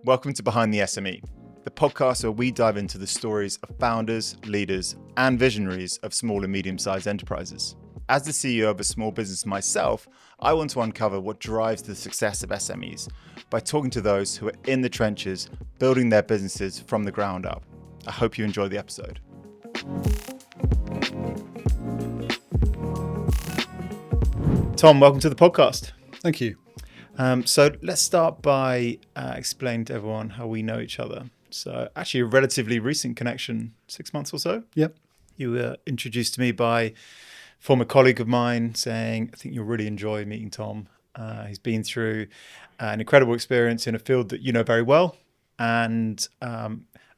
Welcome to Behind the SME, the podcast where we dive into the stories of founders, leaders, and visionaries of small and medium-sized enterprises. As the CEO of a small business myself, I want to uncover what drives the success of SMEs by talking to those who are in the trenches, building their businesses from the ground up. I hope you enjoy the episode. Tom, welcome to the podcast. Thank you. So let's start by explaining to everyone how we know each other. So actually a relatively recent connection, 6 months or so. Yep. You were introduced to me by a former colleague of mine saying, I think you'll really enjoy meeting Tom. He's been through an incredible experience in a field that you know very well. And I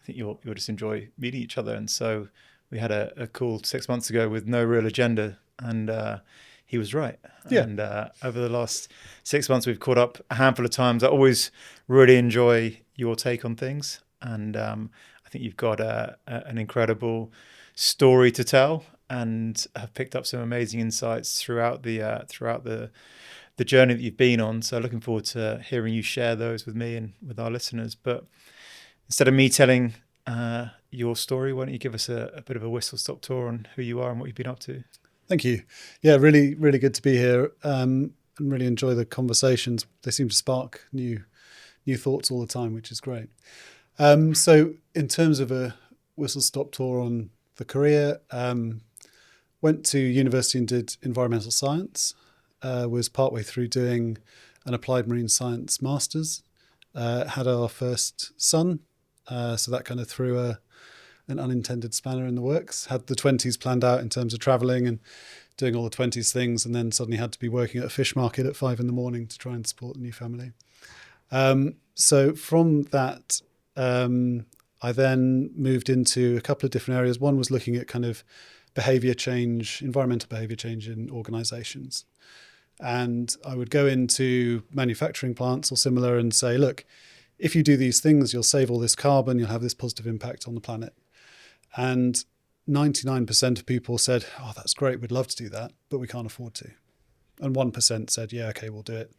think you'll just enjoy meeting each other. And so we had a call 6 months ago with no real agenda. And he was right. Yeah. And over the last 6 months, we've caught up a handful of times. I always really enjoy your take on things. And I think you've got an incredible story to tell and have picked up some amazing insights throughout the journey that you've been on. So looking forward to hearing you share those with me and with our listeners. But instead of me telling your story, why don't you give us a bit of a whistle-stop tour on who you are and what you've been up to? Thank you. Yeah, really, really good to be here and really enjoy the conversations. They seem to spark new thoughts all the time, which is great. So in terms of a whistle-stop tour on the career, went to university and did environmental science, was partway through doing an applied marine science master's, had our first son, so that kind of threw an unintended spanner in the works. Had the 20s planned out in terms of traveling and doing all the 20s things, and then suddenly had to be working at a fish market at 5 a.m. to try and support the new family. So from that, I then moved into a couple of different areas. One was looking at kind of behavior change, environmental behavior change in organizations. And I would go into manufacturing plants or similar and say, look, if you do these things, you'll save all this carbon, you'll have this positive impact on the planet. And 99% of people said, oh, that's great, we'd love to do that, but we can't afford to. And 1% said, yeah, okay, we'll do it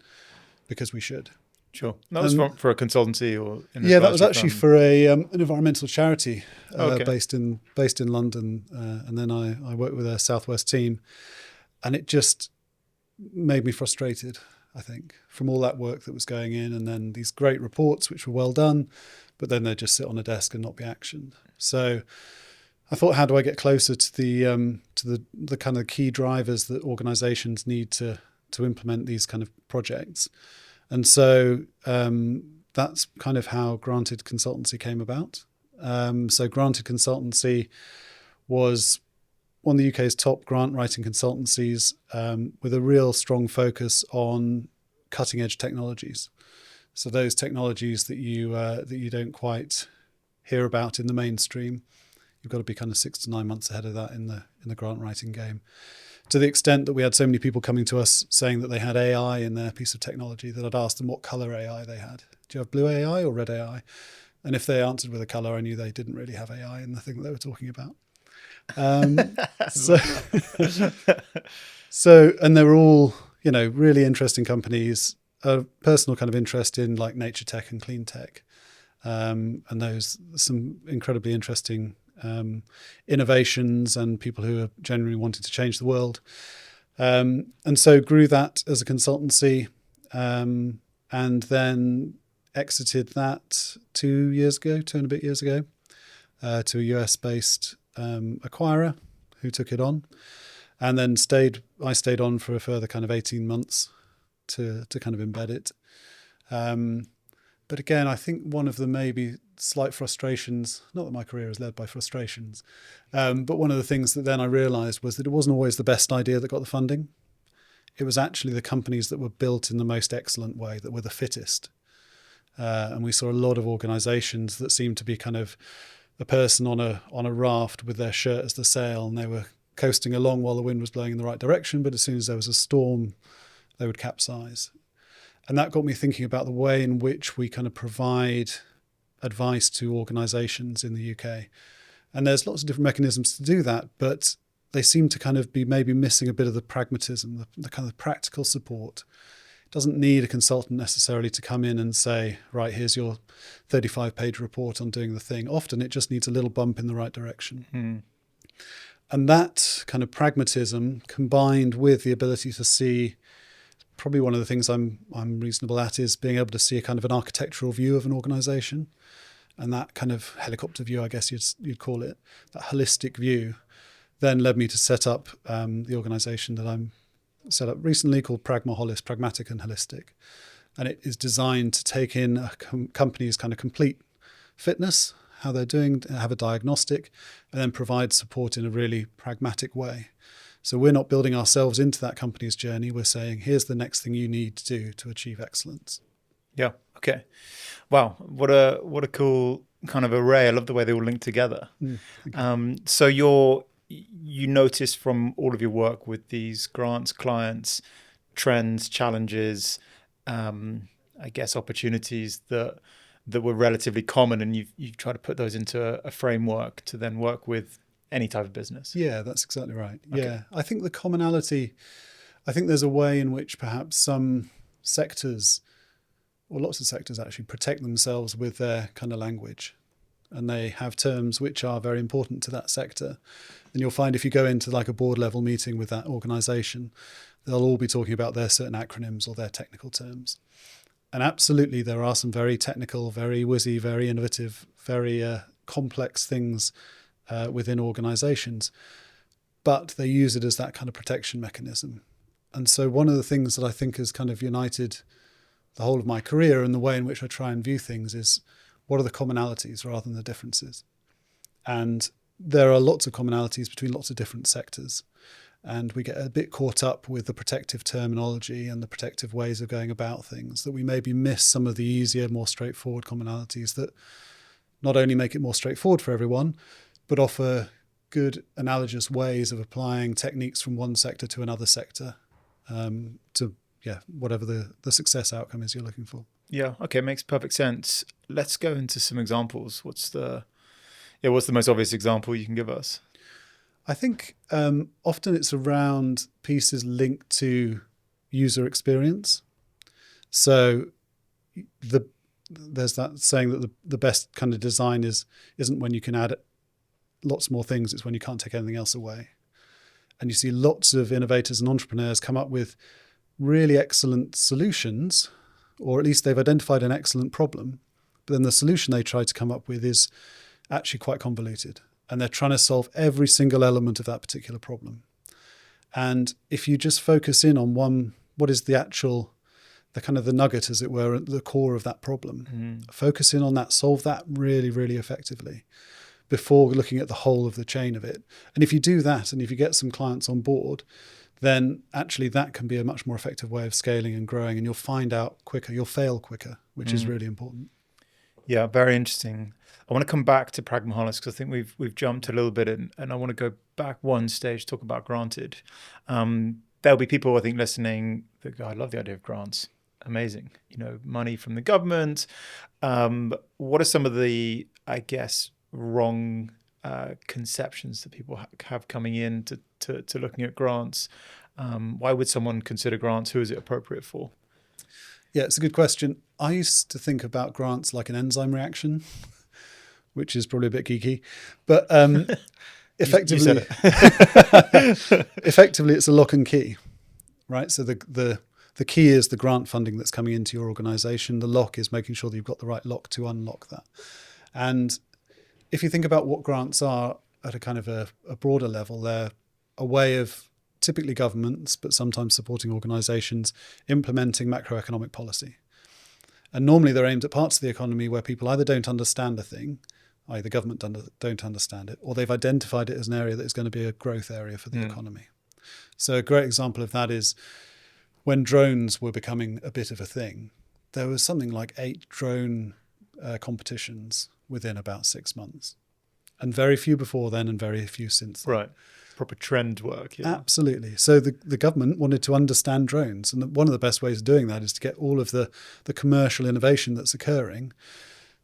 because we should. Sure. That was for a consultancy or that was actually for an environmental charity okay. based in London. And then I worked with a Southwest team, and it just made me frustrated, I think, from all that work that was going in, and then these great reports which were well done, but then they'd just sit on a desk and not be actioned. So I thought, how do I get closer to the kind of key drivers that organizations need to implement these kind of projects? And so that's kind of how Granted Consultancy came about. So Granted Consultancy was one of the UK's top grant writing consultancies with a real strong focus on cutting edge technologies. So those technologies that you don't quite hear about in the mainstream, you've got to be kind of 6 to 9 months ahead of that in the grant writing game. To the extent that we had so many people coming to us saying that they had AI in their piece of technology that I'd asked them what color AI they had. Do you have blue AI or red AI? And if they answered with a color, I knew they didn't really have AI in the thing that they were talking about. So, and they were all, really interesting companies, a personal kind of interest in like nature tech and clean tech. And those, some incredibly interesting innovations and people who are genuinely wanting to change the world. And so grew that as a consultancy, and then exited that 2 and a bit years ago, to a US-based acquirer who took it on, and then I stayed on for a further kind of 18 months to kind of embed it. But again, I think one of the maybe slight frustrations, not that my career is led by frustrations, but one of the things that then I realized was that it wasn't always the best idea that got the funding. It was actually the companies that were built in the most excellent way that were the fittest. And we saw a lot of organizations that seemed to be kind of a person on a raft with their shirt as the sail, and they were coasting along while the wind was blowing in the right direction, but as soon as there was a storm, they would capsize. And that got me thinking about the way in which we kind of provide advice to organizations in the UK. And there's lots of different mechanisms to do that, but they seem to kind of be maybe missing a bit of the pragmatism, the kind of practical support. Doesn't need a consultant necessarily to come in and say, right, here's your 35-page report on doing the thing. Often it just needs a little bump in the right direction. And that kind of pragmatism combined with the ability to see, probably one of the things I'm reasonable at is being able to see a kind of an architectural view of an organization. And that kind of helicopter view, I guess you'd call it, that holistic view, then led me to set up the organization that I'm set up recently called Pragma Holis, pragmatic and holistic. And it is designed to take in a company's kind of complete fitness, how they're doing, have a diagnostic, and then provide support in a really pragmatic way. So we're not building ourselves into that company's journey. We're saying, here's the next thing you need to do to achieve excellence. Yeah. Okay. Wow. What a cool kind of array. I love the way they all link together. So you notice from all of your work with these grants, clients, trends, challenges, I guess opportunities that were relatively common, and you've tried to put those into a framework to then work with any type of business. Yeah, that's exactly right. Okay. Yeah, I think the commonality, I think there's a way in which perhaps some sectors, or lots of sectors actually, protect themselves with their kind of language. And they have terms which are very important to that sector. And you'll find if you go into like a board level meeting with that organization, they'll all be talking about their certain acronyms or their technical terms. And absolutely, there are some very technical, very whizzy, very innovative, very complex things within organizations, but they use it as that kind of protection mechanism. And so one of the things that I think has kind of united the whole of my career and the way in which I try and view things is, what are the commonalities rather than the differences? And there are lots of commonalities between lots of different sectors. And we get a bit caught up with the protective terminology and the protective ways of going about things that we maybe miss some of the easier, more straightforward commonalities that not only make it more straightforward for everyone, but offer good analogous ways of applying techniques from one sector to another sector to whatever the success outcome is you're looking for. Yeah. Okay. Makes perfect sense. Let's go into some examples. What's the most obvious example you can give us? I think often it's around pieces linked to user experience. So there's that saying that the best kind of design isn't when you can add lots more things, it's when you can't take anything else away. And you see lots of innovators and entrepreneurs come up with really excellent solutions, or at least they've identified an excellent problem, but then the solution they try to come up with is actually quite convoluted. And they're trying to solve every single element of that particular problem. And if you just focus in on one, what is the kind of the nugget, as it were, at the core of that problem, focus in on that, solve that really, really effectively before looking at the whole of the chain of it. And if you do that, and if you get some clients on board, then actually that can be a much more effective way of scaling and growing, and you'll find out quicker, you'll fail quicker, which is really important. Yeah, very interesting. I want to come back to Pragma Holis because I think we've jumped a little bit in, and I want to go back one stage, talk about granted. There'll be people, I think, listening that go, I love the idea of grants. Amazing. Money from the government. What are some of the, I guess, wrong conceptions that people have coming in to looking at grants? Why would someone consider grants? Who is it appropriate for? Yeah, it's a good question. I used to think about grants like an enzyme reaction, which is probably a bit geeky, but effectively, effectively, it's a lock and key, right? So the key is the grant funding that's coming into your organization. The lock is making sure that you've got the right lock to unlock that. And if you think about what grants are at a kind of a broader level, they're a way of typically governments, but sometimes supporting organizations, implementing macroeconomic policy. And normally they're aimed at parts of the economy where people either don't understand a thing, i.e. the government don't understand it, or they've identified it as an area that is going to be a growth area for the economy. So a great example of that is when drones were becoming a bit of a thing, there was something like 8 drone competitions within about 6 months. And very few before then and very few since then. Right. Proper trend work. Yeah. Absolutely. So the government wanted to understand drones. And one of the best ways of doing that is to get all of the commercial innovation that's occurring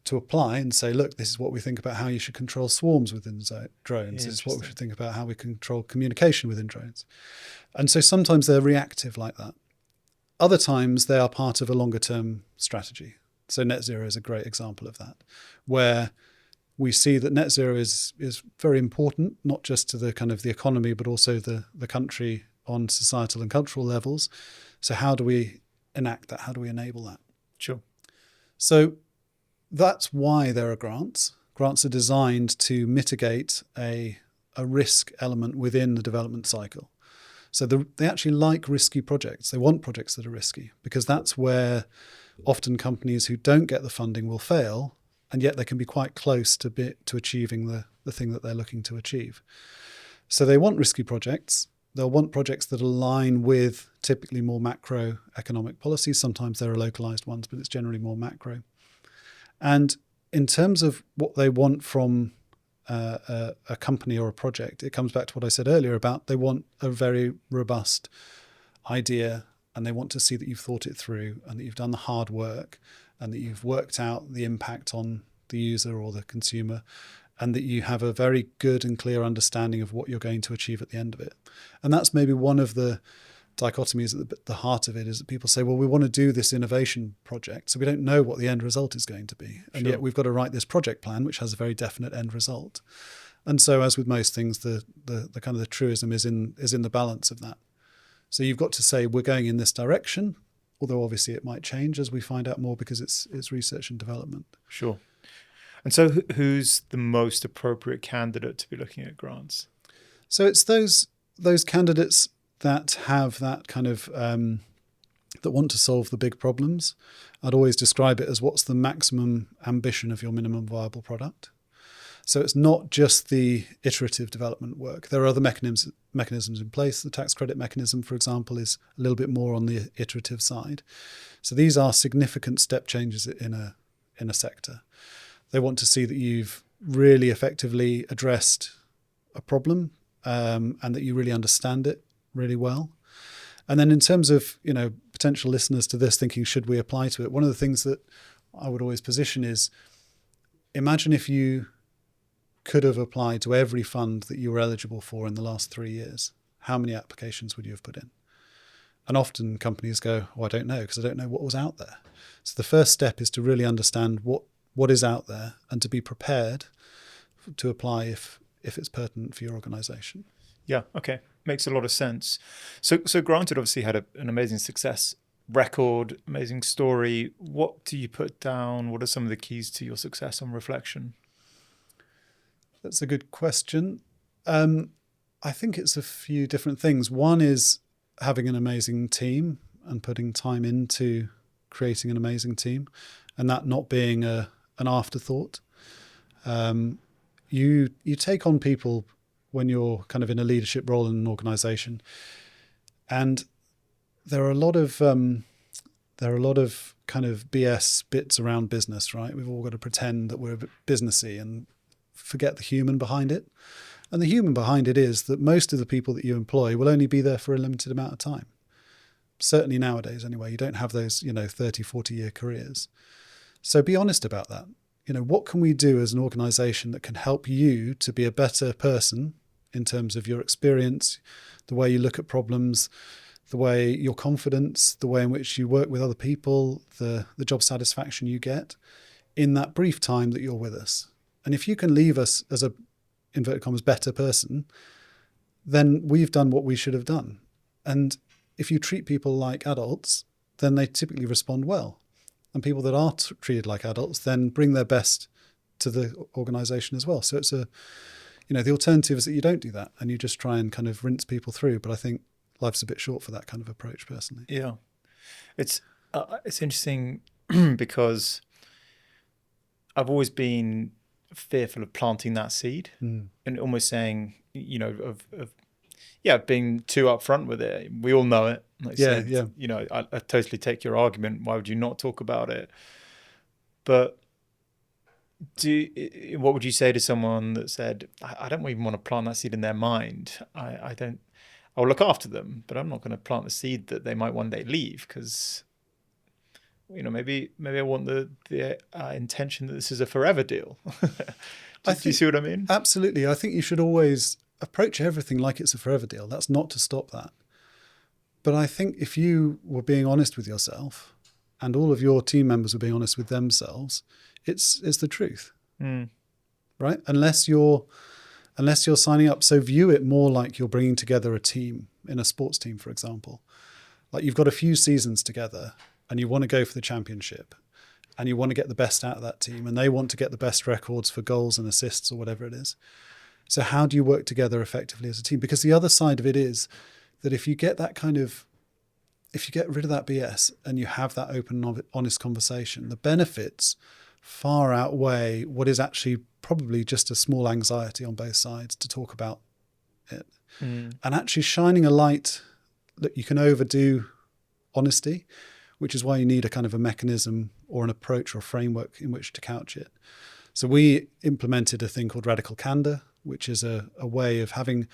to apply and say, look, this is what we think about how you should control swarms within drones. This is what we should think about how we control communication within drones. And so sometimes they're reactive like that. Other times they are part of a longer term strategy. So net zero is a great example of that, where we see that net zero is very important, not just to the kind of the economy, but also the country on societal and cultural levels. So how do we enact that? How do we enable that? Sure. So that's why there are grants. Grants are designed to mitigate a risk element within the development cycle. So they actually like risky projects. They want projects that are risky, because that's where often companies who don't get the funding will fail, and yet they can be quite close to achieving the thing that they're looking to achieve. So they want risky projects. They'll want projects that align with typically more macroeconomic policies. Sometimes there are localized ones, but it's generally more macro. And in terms of what they want from a company or a project, it comes back to what I said earlier about they want a very robust idea, and they want to see that you've thought it through and that you've done the hard work and that you've worked out the impact on the user or the consumer, and that you have a very good and clear understanding of what you're going to achieve at the end of it. And that's maybe one of the dichotomies at the heart of it, is that people say, well, we want to do this innovation project, so we don't know what the end result is going to be. And yet we've got to write this project plan, which has a very definite end result. And so, as with most things, the kind of the truism is in the balance of that. So you've got to say, we're going in this direction, although obviously it might change as we find out more, because it's research and development. Sure. And so who's the most appropriate candidate to be looking at grants? So it's those candidates that have that kind of that want to solve the big problems. I'd always describe it as, what's the maximum ambition of your minimum viable product? So it's not just the iterative development work. There are other mechanisms in place. The tax credit mechanism, for example, is a little bit more on the iterative side. So these are significant step changes in a sector. They want to see that you've really effectively addressed a problem, and that you really understand it really well. And then in terms of, potential listeners to this thinking, should we apply to it? One of the things that I would always position is, imagine if you could have applied to every fund that you were eligible for in the last 3 years. How many applications would you have put in? And often companies go, I don't know, because I don't know what was out there. So the first step is to really understand what is out there, and to be prepared to apply if it's pertinent for your organization. Yeah, okay. Makes a lot of sense. So Granted obviously had an amazing success record, amazing story. What do you put down? What are some of the keys to your success on reflection? That's a good question. I think it's a few different things. One is having an amazing team and putting time into creating an amazing team, and that not being an afterthought. You take on people when you're kind of in a leadership role in an organization, and there are a lot of kind of BS bits around business, right? We've all got to pretend that we're a bit businessy and forget the human behind it. And the human behind it is that most of the people that you employ will only be there for a limited amount of time. Certainly nowadays anyway, you don't have those, 30, 40-year careers. So be honest about that. What can we do as an organization that can help you to be a better person in terms of your experience, the way you look at problems, the way your confidence, the way in which you work with other people, the job satisfaction you get in that brief time that you're with us. And if you can leave us as a, inverted commas, better person, then we've done what we should have done. And if you treat people like adults, then they typically respond well. And people that are treated like adults then bring their best to the organization as well. So it's the alternative is that you don't do that and you just try and kind of rinse people through. But I think life's a bit short for that kind of approach, personally. Yeah. It's interesting because I've always been fearful of planting that seed and almost saying, being too upfront with it. We all know it. Like I totally take your argument. Why would you not talk about it? But what would you say to someone that said, I don't even want to plant that seed in their mind. I'll look after them, but I'm not going to plant the seed that they might one day leave, because maybe I want the intention that this is a forever deal. Do you see what I mean? Absolutely. I think you should always approach everything like it's a forever deal. That's not to stop that. But I think if you were being honest with yourself and all of your team members were being honest with themselves, it's the truth, right? Unless you're signing up. So view it more like you're bringing together a team in a sports team, for example. Like you've got a few seasons together and you want to go for the championship and you want to get the best out of that team and they want to get the best records for goals and assists or whatever it is. So how do you work together effectively as a team? Because the other side of it is that if you get rid of that BS and you have that open and honest conversation, the benefits far outweigh what is actually probably just a small anxiety on both sides to talk about it. And actually shining a light that you can overdo honesty, which is why you need a kind of a mechanism or an approach or a framework in which to couch it. So we implemented a thing called radical candor, which is a way of having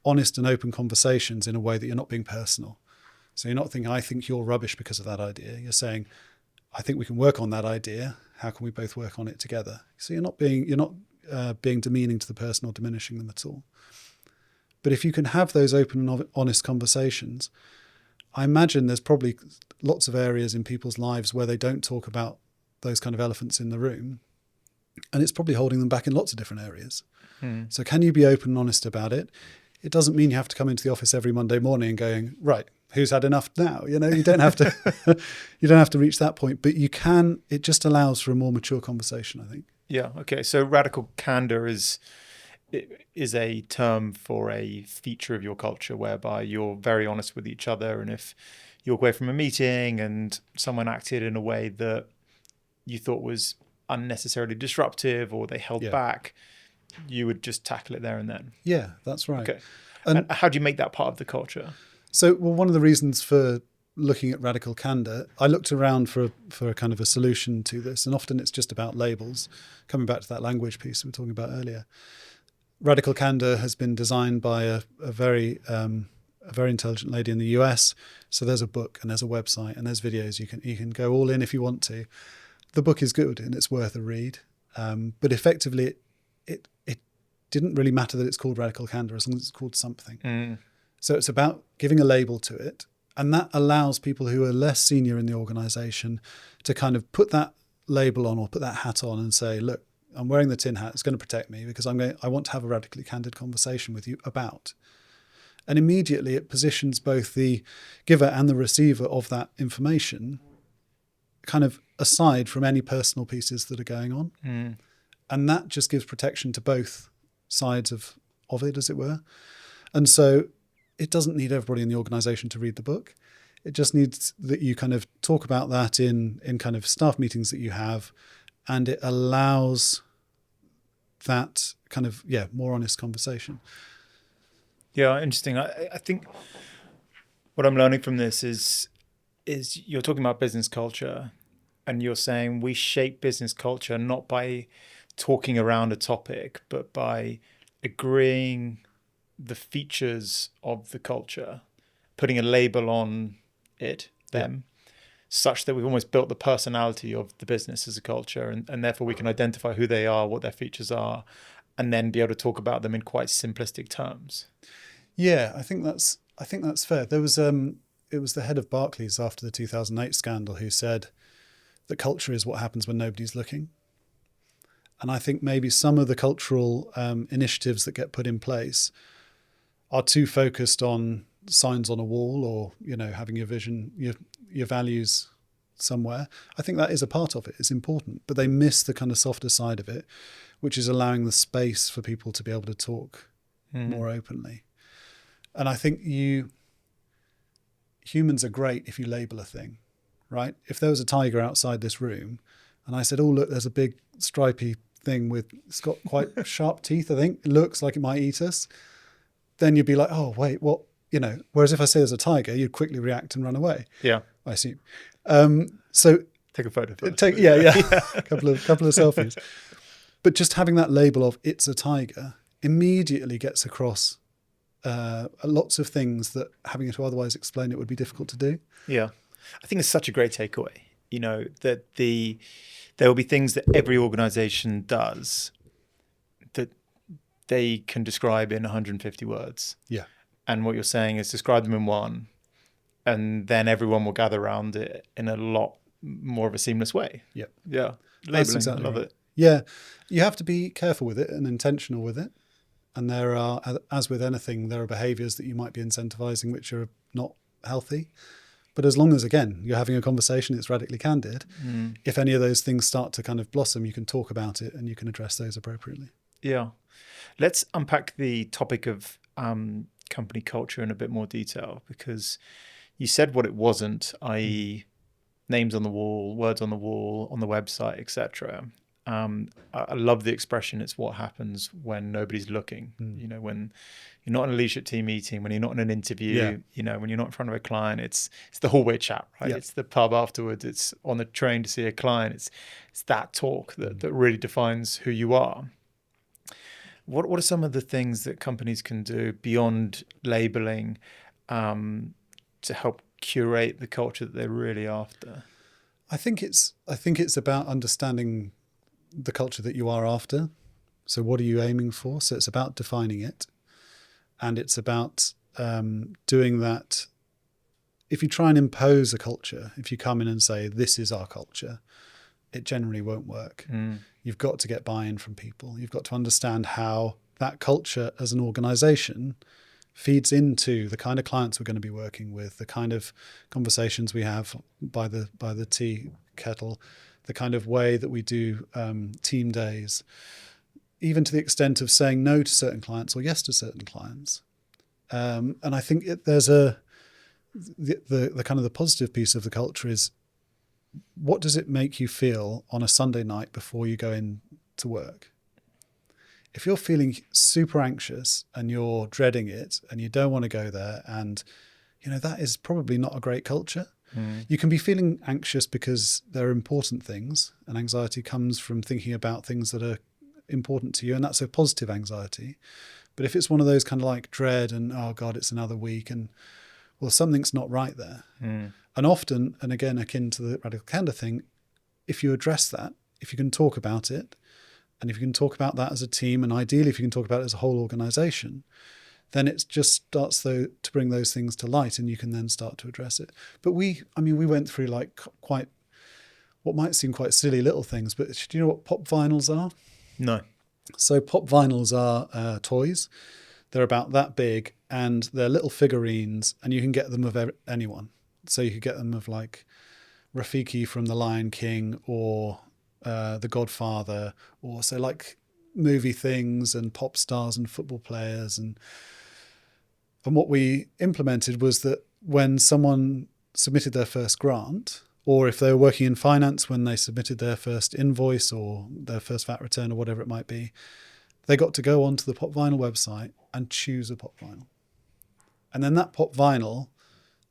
honest and open conversations in a way that you're not being personal. So you're not thinking, I think you're rubbish because of that idea. You're saying, I think we can work on that idea. How can we both work on it together? So you're not being demeaning to the person or diminishing them at all. But if you can have those open and honest conversations, I imagine there's probably lots of areas in people's lives where they don't talk about those kind of elephants in the room. And it's probably holding them back in lots of different areas. So can you be open and honest about it? It doesn't mean you have to come into the office every Monday morning going, right, who's had enough now? You don't have to, you don't have to reach that point, but you can, it just allows for a more mature conversation, I think. Yeah. Okay. So radical candor is a term for a feature of your culture whereby you're very honest with each other. And if you walk away from a meeting and someone acted in a way that you thought was unnecessarily disruptive or they held back, you would just tackle it there and then. Yeah, that's right. Okay. And how do you make that part of the culture? So, one of the reasons for looking at radical candor, I looked around for a kind of a solution to this, and often it's just about labels. Coming back to that language piece we were talking about earlier, radical candor has been designed by a very intelligent lady in the US. So there's a book and there's a website and there's videos. You can go all in if you want to. The book is good and it's worth a read, but effectively, it didn't really matter that it's called radical candor as long as it's called something. So it's about giving a label to it. And that allows people who are less senior in the organization to kind of put that label on or put that hat on and say, look, I'm wearing the tin hat. It's going to protect me because I want to have a radically candid conversation with you about. And immediately it positions both the giver and the receiver of that information kind of aside from any personal pieces that are going on. And that just gives protection to both sides of it, as it were. And so it doesn't need everybody in the organization to read the book. It just needs that you kind of talk about that in kind of staff meetings that you have, and it allows that kind of, more honest conversation. Yeah, interesting. I think what I'm learning from this is you're talking about business culture, and you're saying we shape business culture not by talking around a topic, but by agreeing the features of the culture, putting a label on them, such that we've almost built the personality of the business as a culture, and therefore we can identify who they are, what their features are, and then be able to talk about them in quite simplistic terms. Yeah, I think that's fair. There was it was the head of Barclays after the 2008 scandal who said that culture is what happens when nobody's looking. And I think maybe some of the cultural initiatives that get put in place are too focused on signs on a wall or, having your vision, your values somewhere. I think that is a part of it. It's important, but they miss the kind of softer side of it, which is allowing the space for people to be able to talk more openly. And I think humans are great if you label a thing, right? If there was a tiger outside this room and I said, oh, look, there's a big stripy thing it's got quite sharp teeth, I think. It looks like it might eat us. Then you'd be like, oh, wait, what? Whereas if I say there's a tiger, you'd quickly react and run away. Yeah. I assume. So take a photo first. a couple of selfies. But just having that label of it's a tiger immediately gets across lots of things that having to otherwise explain it would be difficult to do. Yeah. I think it's such a great takeaway, that there will be things that every organization does that they can describe in 150 words. Yeah. And what you're saying is describe them in one and then everyone will gather around it in a lot more of a seamless way. Yep. Yeah. That's Labeling, exactly I love right. it. Yeah. You have to be careful with it and intentional with it. And there are, as with anything, there are behaviors that you might be incentivizing which are not healthy. But as long as, again, you're having a conversation, it's radically candid. If any of those things start to kind of blossom, you can talk about it and you can address those appropriately. Yeah. Let's unpack the topic of company culture in a bit more detail, because you said what it wasn't, i.e. names on the wall, words on the website, etc. I love the expression, it's what happens when nobody's looking. You know, when you're not in a leadership team meeting, when you're not in an interview, you know, when you're not in front of a client, it's the hallway chat, right? It's the pub afterwards, it's on the train to see a client. It's that talk that really defines who you are. What are some of the things that companies can do beyond labeling to help curate the culture that they're really after? I think it's about understanding the culture that you are after. So what are you aiming for? So it's about defining it, and it's about doing that. If you try and impose a culture, if you come in and say this is our culture, it generally won't work. You've got to get buy-in from people. You've got to understand how that culture as an organization feeds into the kind of clients we're going to be working with, the kind of conversations we have by the tea kettle, the kind of way that we do team days, even to the extent of saying no to certain clients or yes to certain clients. And I think there's the kind of the positive piece of the culture is, what does it make you feel on a Sunday night before you go in to work? If you're feeling super anxious and you're dreading it and you don't want to go there, and you know that is probably not a great culture. You can be feeling anxious because there are important things, and anxiety comes from thinking about things that are important to you, and that's a positive anxiety. But if it's one of those kind of like dread and, oh God, it's another week, and well, something's not right there. And often, and again, akin to the radical candor thing, if you address that, if you can talk about it, and if you can talk about that as a team, and ideally if you can talk about it as a whole organization, then it just starts to bring those things to light, and you can then start to address it. But we went through like quite what might seem quite silly little things, but do you know what pop vinyls are? No. So pop vinyls are toys. They're about that big, and they're little figurines, and you can get them of anyone. So you could get them of like Rafiki from The Lion King, or The Godfather, or so like movie things and pop stars and football players. And what we implemented was that when someone submitted their first grant, or if they were working in finance, when they submitted their first invoice or their first VAT return or whatever it might be, they got to go onto the Pop Vinyl website and choose a pop vinyl. And then that pop vinyl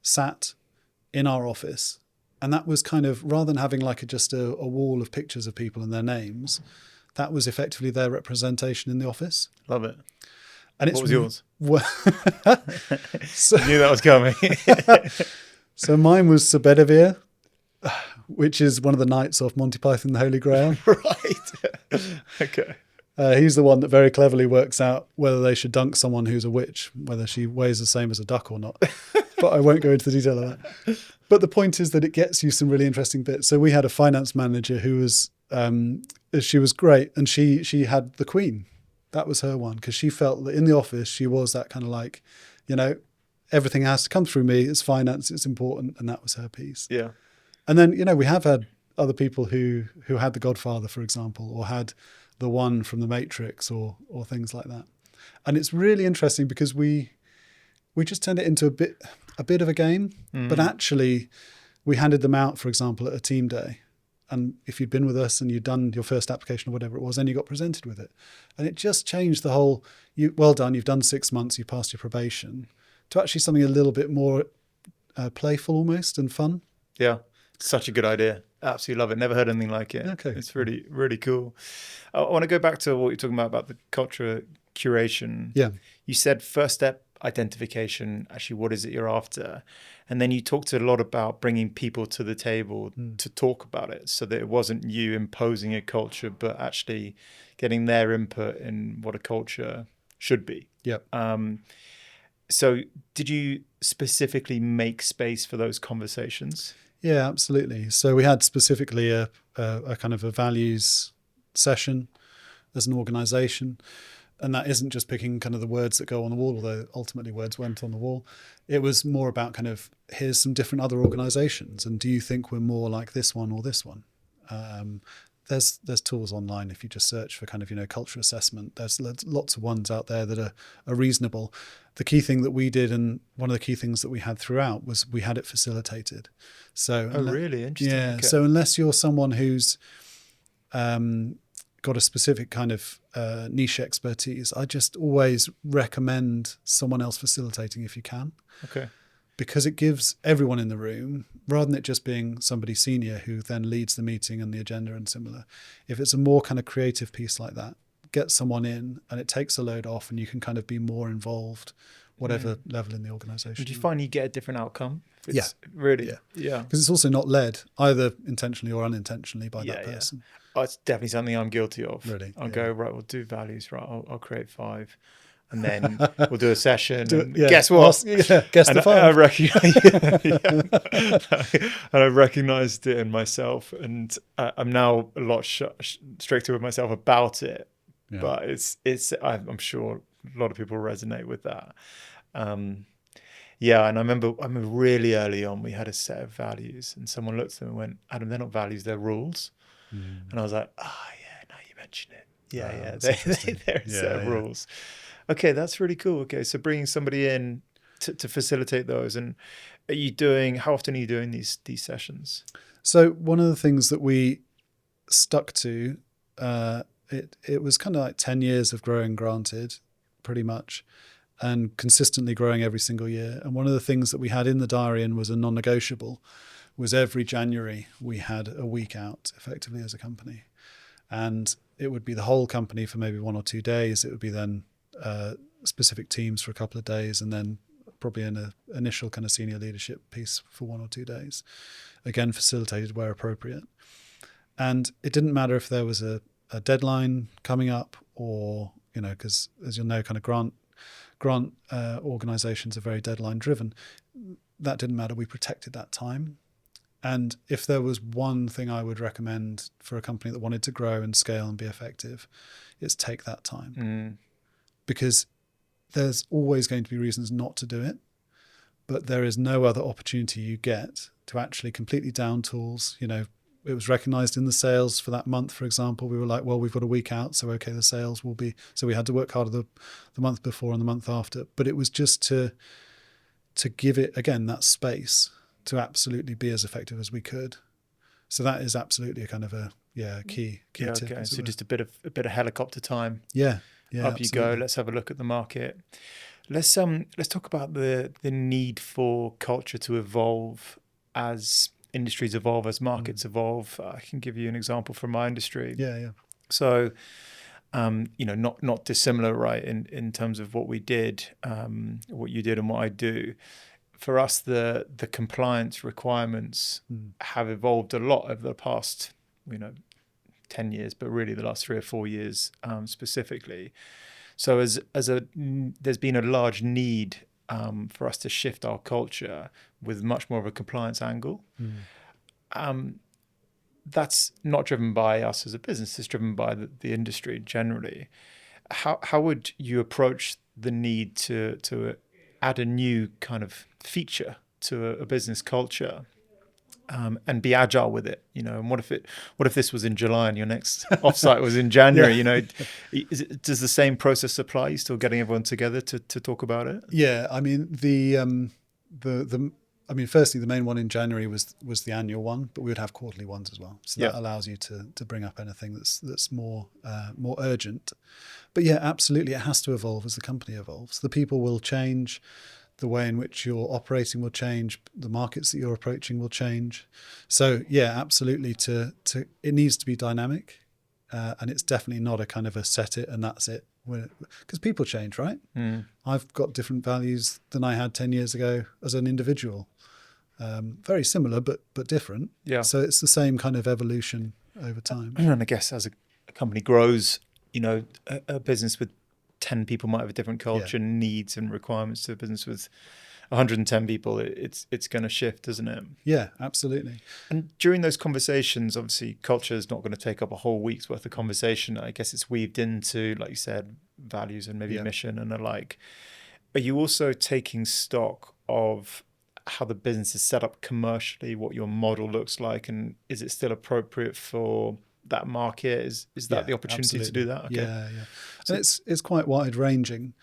sat in our office. And that was kind of, rather than having like just a wall of pictures of people and their names, that was effectively their representation in the office. Love it. And What was yours? So, I knew that was coming. so mine was Sir Bedivere, which is one of the knights off Monty Python and the Holy Grail. Right. Okay. He's the one that very cleverly works out whether they should dunk someone who's a witch, whether she weighs the same as a duck or not. But I won't go into the detail of that. But the point is that it gets you some really interesting bits. So we had a finance manager who was, she was great, and she had the Queen. That was her one, because she felt that in the office she was that kind of like, you know, everything has to come through me. It's finance, it's important, and that was her piece. Yeah. And then, you know, we have had other people who had The Godfather, for example, or had the one from The Matrix, or things like that. And it's really interesting because we just turned it into a bit of a game, but actually we handed them out, for example, at a team day. And if you'd been with us and you'd done your first application or whatever it was, then you got presented with it. And it just changed the whole, well done, you've done 6 months, you passed your probation, to actually something a little bit more playful almost and fun. Yeah. Such a good idea. Absolutely love it. Never heard anything like it. Okay. It's really, really cool. I want to go back to what you're talking about the culture curation. Yeah. You said first step, identification, actually what is it you're after? And then you talked a lot about bringing people to the table to talk about it, so that it wasn't you imposing a culture, but actually getting their input in what a culture should be. Yep. So did you specifically make space for those conversations? Yeah, absolutely. So we had specifically a kind of a values session as an organisation. And that isn't just picking kind of the words that go on the wall, although ultimately words went on the wall. It was more about kind of, here's some different other organisations, and do you think we're more like this one or this one? There's tools online if you just search for kind of, culture assessment. There's lots of ones out there that are reasonable. The key thing that we did, and one of the key things that we had throughout, was we had it facilitated. So really interesting. Yeah. Okay. So unless you're someone who's got a specific kind of niche expertise, I just always recommend someone else facilitating if you can. Okay. Because it gives everyone in the room, rather than it just being somebody senior who then leads the meeting and the agenda and similar, if it's a more kind of creative piece like that, get someone in and it takes a load off and you can kind of be more involved, whatever level in the organisation. Do you find you get a different outcome? Yeah. Really? Yeah. Because it's also not led either intentionally or unintentionally by that person. Oh, it's definitely something I'm guilty of. Really? I'll go, right, we'll do values, right, I'll create 5. And then we'll do a session. Guess what? Guess the 5. I recognized it in myself, and I'm now a lot stricter with myself about it. Yeah. But I'm sure a lot of people resonate with that. And I remember really early on we had a set of values, and someone looked at them and went, "Adam, they're not values, they're rules." And I was like, now you mention it. They're a set of rules. Okay, that's really cool. Okay, so bringing somebody in to facilitate those, and how often are you doing these sessions? So one of the things that we stuck to, it was kind of like 10 years of growing Granted, pretty much, and consistently growing every single year. And one of the things that we had in the diary and was a non-negotiable was every January we had a week out effectively as a company. And it would be the whole company for maybe 1 or 2 days. It would be then specific teams for a couple of days, and then probably an initial kind of senior leadership piece for 1 or 2 days, again facilitated where appropriate. And it didn't matter if there was a deadline coming up, or because as you'll know, kind of grant organizations are very deadline driven. That didn't matter. We protected that time. And if there was one thing I would recommend for a company that wanted to grow and scale and be effective, it's take that time. Because there's always going to be reasons not to do it, but there is no other opportunity you get to actually completely down tools. It was recognized in the sales for that month, for example. We were like, well, we've got a week out, so okay, the sales will be. So we had to work harder the month before and the month after. But it was just to give it, again, that space to absolutely be as effective as we could. So that is absolutely a kind of a key tip. Okay. So just a bit of helicopter time. Yeah. Up you go. Let's have a look at the market. Let's talk about the need for culture to evolve as industries evolve, as markets evolve. I can give you an example from my industry. Yeah. So, not dissimilar, right, in terms of what we did, what you did and what I do. For us, the compliance requirements have evolved a lot over the past, 10 years, but really the last 3 or 4 years specifically. So there's been a large need for us to shift our culture with much more of a compliance angle. That's not driven by us as a business, it's driven by the industry generally. How would you approach the need to add a new kind of feature to a business culture? And be agile with it, and what if this was in July and your next offsite was in January? Does the same process apply? You still getting everyone together to talk about it? Yeah, I mean firstly, the main one in January was the annual one, but we would have quarterly ones as well. So that allows you to bring up anything that's more urgent. But yeah, absolutely, it has to evolve as the company evolves. The people will change. The way in which you're operating will change. The markets that you're approaching will change. So yeah, absolutely. It needs to be dynamic, and it's definitely not a kind of a set it and that's it. Because people change, right? I've got different values than I had 10 years ago as an individual. Very similar, but different. Yeah. So it's the same kind of evolution over time. And I guess as a company grows, a business with 10 people might have a different culture, needs and requirements to the business. With 110 people, it's going to shift, isn't it? Yeah, absolutely. And during those conversations, obviously culture is not going to take up a whole week's worth of conversation. I guess it's weaved into, like you said, values and maybe mission and the like. Are you also taking stock of how the business is set up commercially, what your model looks like, and is it still appropriate for that market? Is that the opportunity to do that? Okay. Yeah. So it's quite wide ranging.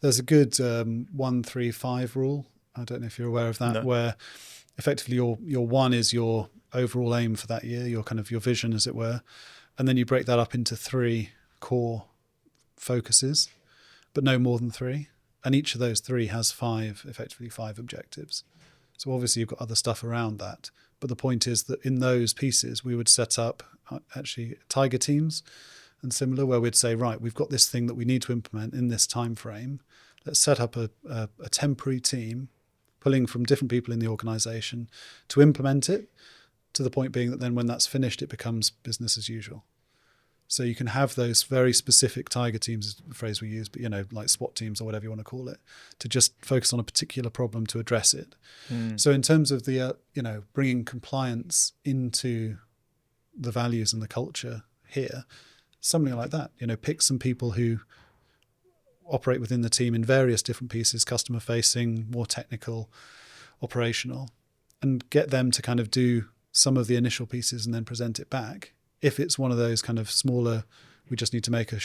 There's a good 1-3-5 rule. I don't know if you're aware of that, where effectively your 1 is your overall aim for that year, your kind of your vision, as it were, and then you break that up into 3 core focuses, but no more than 3. And each of those 3 has 5 objectives. So obviously you've got other stuff around that. But the point is that in those pieces, we would set up actually tiger teams and similar, where we'd say, right, we've got this thing that we need to implement in this time frame. Let's set up a temporary team pulling from different people in the organisation to implement it, to the point being that then when that's finished, it becomes business as usual. So you can have those very specific tiger teams, is the phrase we use, but like SWAT teams or whatever you want to call it, to just focus on a particular problem to address it. So in terms of the bringing compliance into the values and the culture here, something like that. Pick some people who operate within the team in various different pieces, customer facing, more technical, operational, and get them to kind of do some of the initial pieces and then present it back. If it's one of those kind of smaller, we just need to make a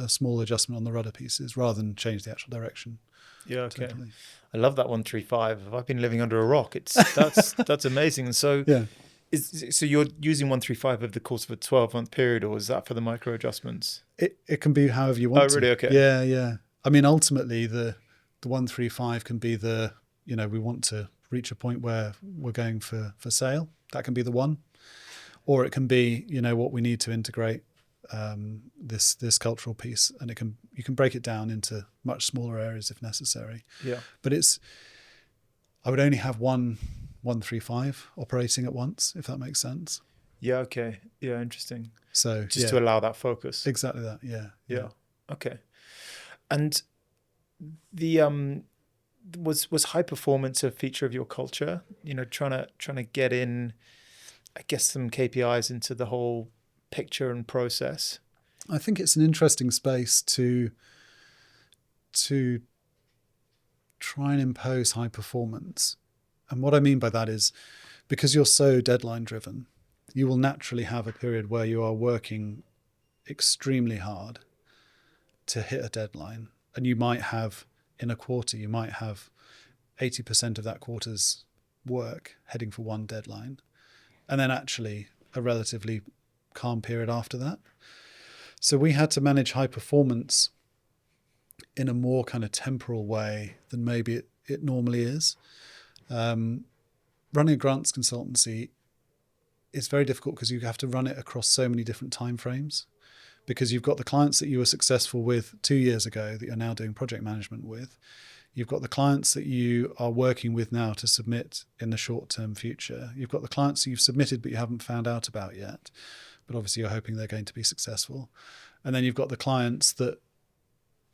small adjustment on the rudder pieces rather than change the actual direction. Yeah, okay. Totally. I love that 1-3-5. I've been living under a rock. That's amazing. And so, so you're using 1-3-5 over the course of a 12-month period, or is that for the micro adjustments? It can be however you want. Oh, really? To. Okay. Yeah. I mean, ultimately, the 1-3-5 can be we want to reach a point where we're going for sale. That can be the 1. Or it can be, what we need to integrate this cultural piece, and you can break it down into much smaller areas if necessary. Yeah. But I would only have 1-3-5 operating at once, if that makes sense. Yeah. Okay. Yeah. Interesting. So just to allow that focus. Exactly that. Yeah. Okay. And the was high performance a feature of your culture? Trying to get in, I guess, some KPIs into the whole picture and process. I think it's an interesting space to try and impose high performance. And what I mean by that is, because you're so deadline driven, you will naturally have a period where you are working extremely hard to hit a deadline. And you might have, in a quarter, 80% of that quarter's work heading for one deadline. And then actually a relatively calm period after that. So we had to manage high performance in a more kind of temporal way than maybe it normally is. Running a grants consultancy is very difficult because you have to run it across so many different timeframes, because you've got the clients that you were successful with 2 years ago that you're now doing project management with. You've got the clients that you are working with now to submit in the short-term future. You've got the clients that you've submitted but you haven't found out about yet, but obviously you're hoping they're going to be successful. And then you've got the clients that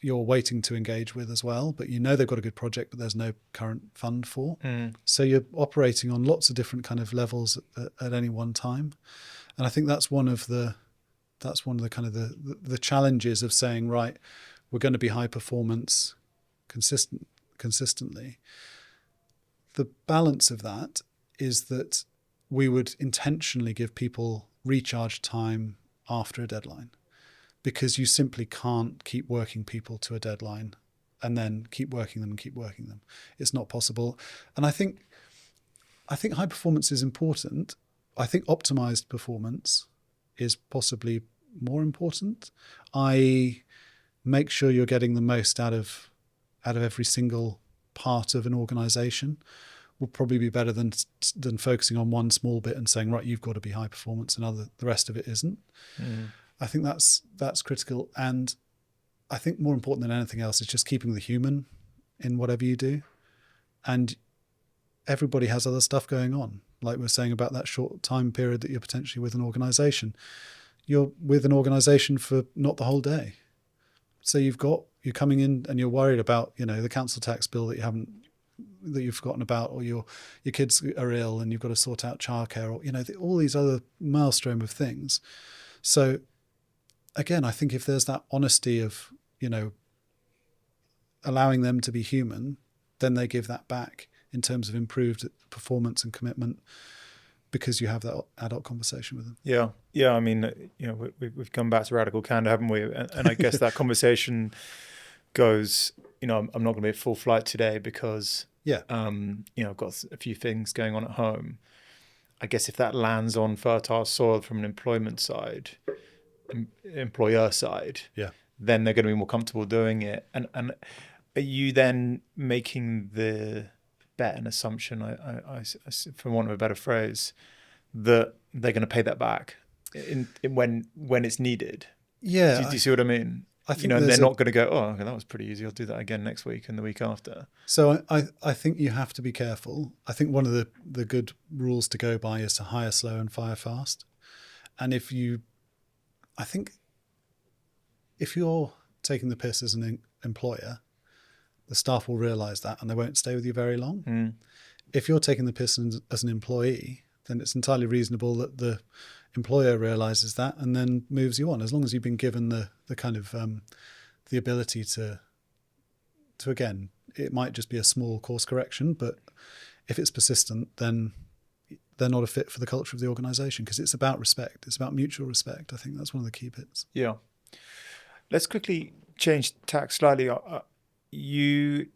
you're waiting to engage with as well, but they've got a good project but there's no current fund for. So you're operating on lots of different kind of levels at any one time. And I think that's one of the kind of the challenges of saying, right, we're going to be high performance consistently. The balance of that is that we would intentionally give people recharge time after a deadline, because you simply can't keep working people to a deadline and then keep working them. It's not possible. And I think high performance is important. I think optimized performance is possibly more important. I make sure you're getting the most out of every single part of an organization will probably be better than focusing on one small bit and saying, right, you've got to be high performance and the rest of it isn't. I think that's critical. And I think more important than anything else is just keeping the human in whatever you do. And everybody has other stuff going on. Like we're saying about that short time period that you're potentially with an organization. You're with an organization for not the whole day. So you've got you're coming in and you're worried about, the council tax bill that you've forgotten about, or your kids are ill and you've got to sort out childcare, or all these other maelstrom of things. So again, I think if there's that honesty of allowing them to be human, then they give that back in terms of improved performance and commitment, because you have that adult conversation with them. Yeah. I mean, we've come back to radical candor, haven't we? And I guess that conversation goes, I'm not going to be at full flight today because, I've got a few things going on at home. I guess if that lands on fertile soil from an employer side, then they're going to be more comfortable doing it. And are you then making the bet and assumption, I for want of a better phrase, that they're going to pay that back when it's needed? Yeah. Do you see what I mean? I think they're not going to go, oh, okay, that was pretty easy, I'll do that again next week and the week after. So I think you have to be careful. I think one of the good rules to go by is to hire slow and fire fast. And if you're taking the piss as an employer, the staff will realise that and they won't stay with you very long. If you're taking the piss as an employee, then it's entirely reasonable that the employer realises that and then moves you on, as long as you've been given the kind of the ability to again, it might just be a small course correction, but if it's persistent, then they're not a fit for the culture of the organisation, because it's about respect. It's about mutual respect. I think that's one of the key bits. Yeah. Let's quickly change tack slightly. You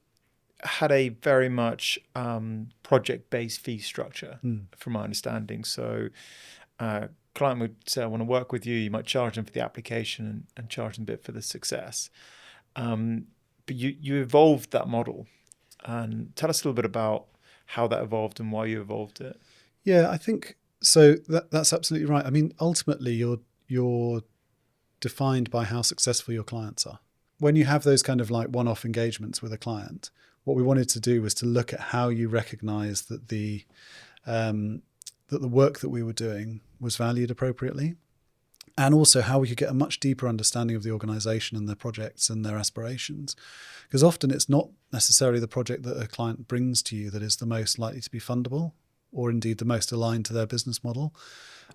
had a very much project-based fee structure, from my understanding. So client would say, I want to work with you. You might charge them for the application and charge them a bit for the success. But you evolved that model. And tell us a little bit about how that evolved and why you evolved it. Yeah, I think so. That's absolutely right. I mean, ultimately, you're defined by how successful your clients are. When you have those kind of like one-off engagements with a client, what we wanted to do was to look at how you recognise that the work that we were doing was valued appropriately, and also how we could get a much deeper understanding of the organisation and their projects and their aspirations. Because often it's not necessarily the project that a client brings to you that is the most likely to be fundable, or indeed the most aligned to their business model.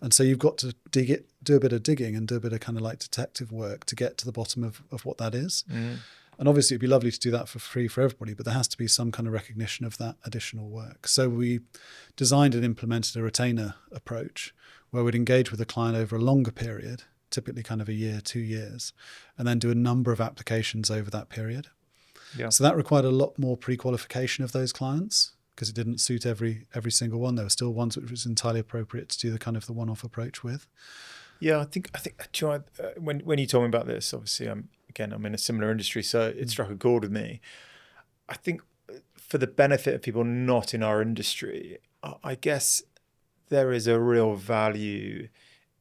And so you've got to do a bit of digging and do a bit of kind of like detective work to get to the bottom of what that is. And obviously it'd be lovely to do that for free for everybody, but there has to be some kind of recognition of that additional work. So we designed and implemented a retainer approach where we'd engage with a client over a longer period, typically kind of a year, 2 years, and then do a number of applications over that period. Yeah. So that required a lot more pre-qualification of those clients, because it didn't suit every single one. There were still ones which was entirely appropriate to do the kind of the one-off approach with. Yeah, I think when you told me about this, obviously I'm in a similar industry, so it struck a chord with me. I think for the benefit of people not in our industry, I guess there is a real value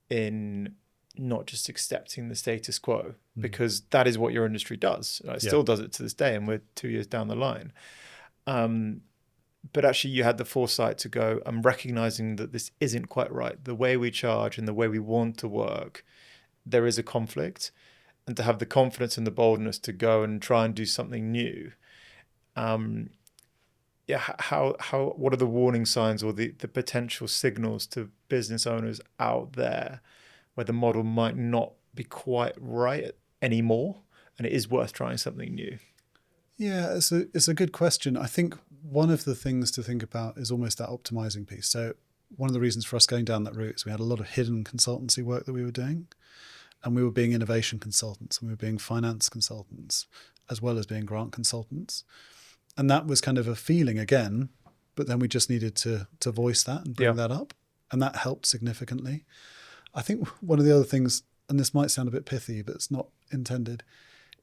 in not just accepting the status quo, because that is what your industry does. It still does it to this day, and we're 2 years down the line. But actually you had the foresight to go, I'm recognizing that this isn't quite right. The way we charge and the way we want to work, there is a conflict. And to have the confidence and the boldness to go and try and do something new. What are the warning signs or the potential signals to business owners out there where the model might not be quite right anymore and it is worth trying something new? Yeah, it's a good question. I think one of the things to think about is almost that optimizing piece. So one of the reasons for us going down that route is we had a lot of hidden consultancy work that we were doing, and we were being innovation consultants, and we were being finance consultants, as well as being grant consultants. And that was kind of a feeling again, but then we just needed to voice that and bring that up. And that helped significantly. I think one of the other things, and this might sound a bit pithy, but it's not intended,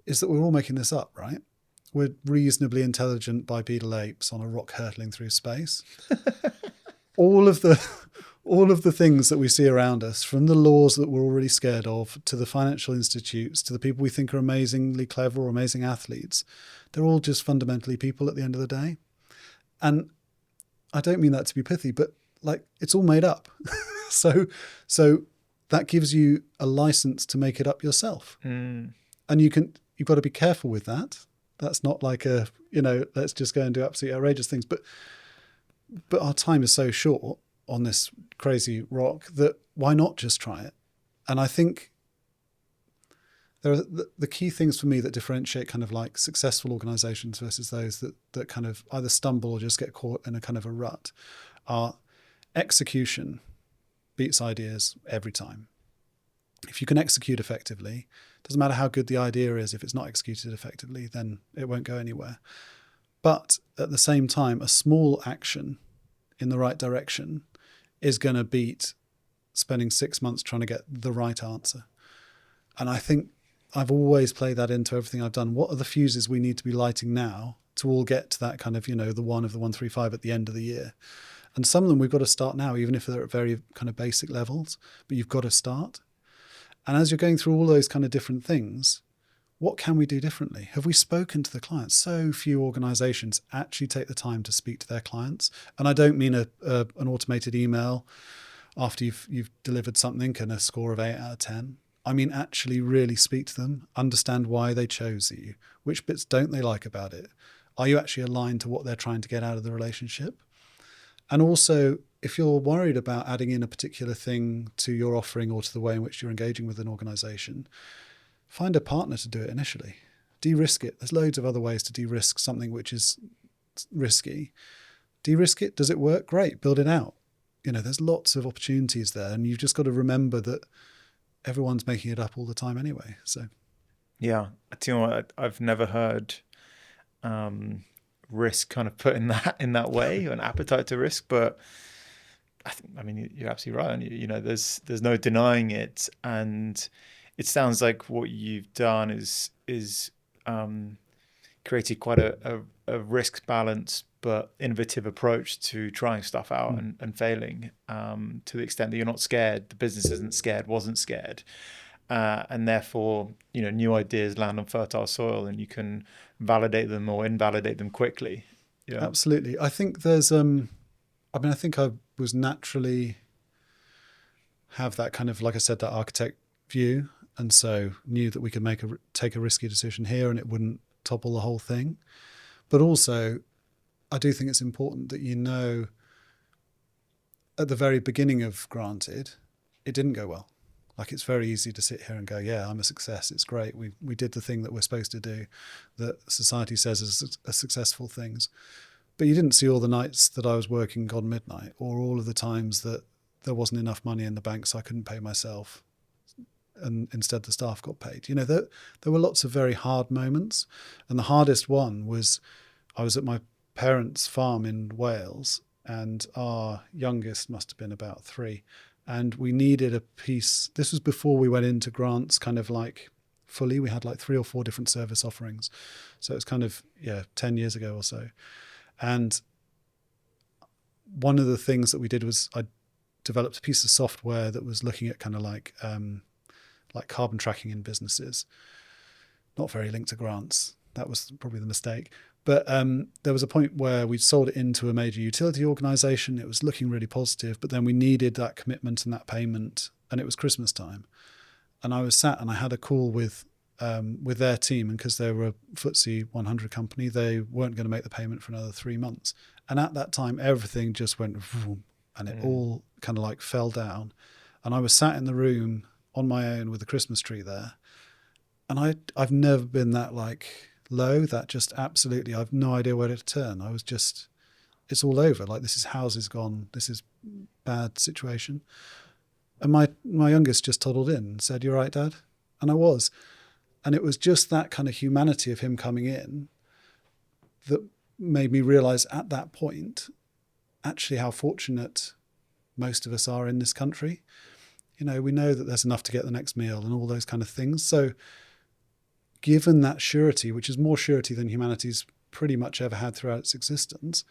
is that we're all making this up, right? We're reasonably intelligent bipedal apes on a rock hurtling through space. All of the things that we see around us, from the laws that we're already scared of, to the financial institutes, to the people we think are amazingly clever or amazing athletes, they're all just fundamentally people at the end of the day. And I don't mean that to be pithy, but like, it's all made up. So that gives you a license to make it up yourself. And you can, you've got to be careful with that. That's not like let's just go and do absolutely outrageous things. But our time is so short on this crazy rock that why not just try it? And I think there are the key things for me that differentiate kind of like successful organizations versus those that kind of either stumble or just get caught in a kind of a rut are execution beats ideas every time. If you can execute effectively, doesn't matter how good the idea is, if it's not executed effectively, then it won't go anywhere. But at the same time, a small action in the right direction is going to beat spending 6 months trying to get the right answer. And I think I've always played that into everything I've done. What are the fuses we need to be lighting now to all get to that kind of, the one of the 135 at the end of the year? And some of them we've got to start now, even if they're at very kind of basic levels, but you've got to start. And as you're going through all those kind of different things, what can we do differently? Have we spoken to the clients? So few organizations actually take the time to speak to their clients. And I don't mean an automated email after you've delivered something and a score of 8 out of 10. I mean, actually really speak to them, understand why they chose you. Which bits don't they like about it? Are you actually aligned to what they're trying to get out of the relationship? And also, if you're worried about adding in a particular thing to your offering or to the way in which you're engaging with an organization, find a partner to do it initially. De-risk it. There's loads of other ways to de-risk something which is risky. De-risk it. Does it work? Great. Build it out. There's lots of opportunities there, and you've just got to remember that everyone's making it up all the time anyway. So, yeah, you know what? I've never heard risk kind of put in that way, an appetite to risk, but I mean, you're absolutely right. There's no denying it, and it sounds like what you've done is created quite a risk balance but innovative approach to trying stuff out and failing, to the extent that you're not scared, the business isn't scared, wasn't scared, and therefore new ideas land on fertile soil and you can validate them or invalidate them quickly. Yeah, absolutely. I think there's I think I was naturally have that kind of, like I said, that architect view, and so knew that we could take a risky decision here and it wouldn't topple the whole thing. But also, I do think it's important that at the very beginning of Granted, it didn't go well. Like, it's very easy to sit here and go, yeah, I'm a success, it's great, we did the thing that we're supposed to do, that society says are successful things. But you didn't see all the nights that I was working gone midnight, or all of the times that there wasn't enough money in the bank so I couldn't pay myself, and instead the staff got paid. There were lots of very hard moments, and the hardest one was I was at my parents' farm in Wales, and our youngest must have been about 3, and we needed a piece. This was before we went into grants kind of like fully. We had like 3 or 4 different service offerings, so it's kind of 10 years ago or so. And one of the things that we did was I developed a piece of software that was looking at kind of like carbon tracking in businesses. Not very linked to grants. That was probably the mistake. But there was a point where we sold it into a major utility organisation. It was looking really positive, but then we needed that commitment and that payment, and it was Christmas time. And I was sat and I had a call with their team, and because they were a FTSE 100 company, they weren't going to make the payment for another 3 months. And at that time, everything just went vroom, and it all kind of like fell down. And I was sat in the room on my own with a Christmas tree there, and I've never been that like low, that just absolutely, I've no idea where to turn. I was just, it's all over. Like, this is houses gone. This is bad situation. And my youngest just toddled in and said, "You're right, Dad?" And I was. And it was just that kind of humanity of him coming in that made me realize at that point, actually, how fortunate most of us are in this country. We know that there's enough to get the next meal and all those kind of things. So given that surety, which is more surety than humanity's pretty much ever had throughout its existence,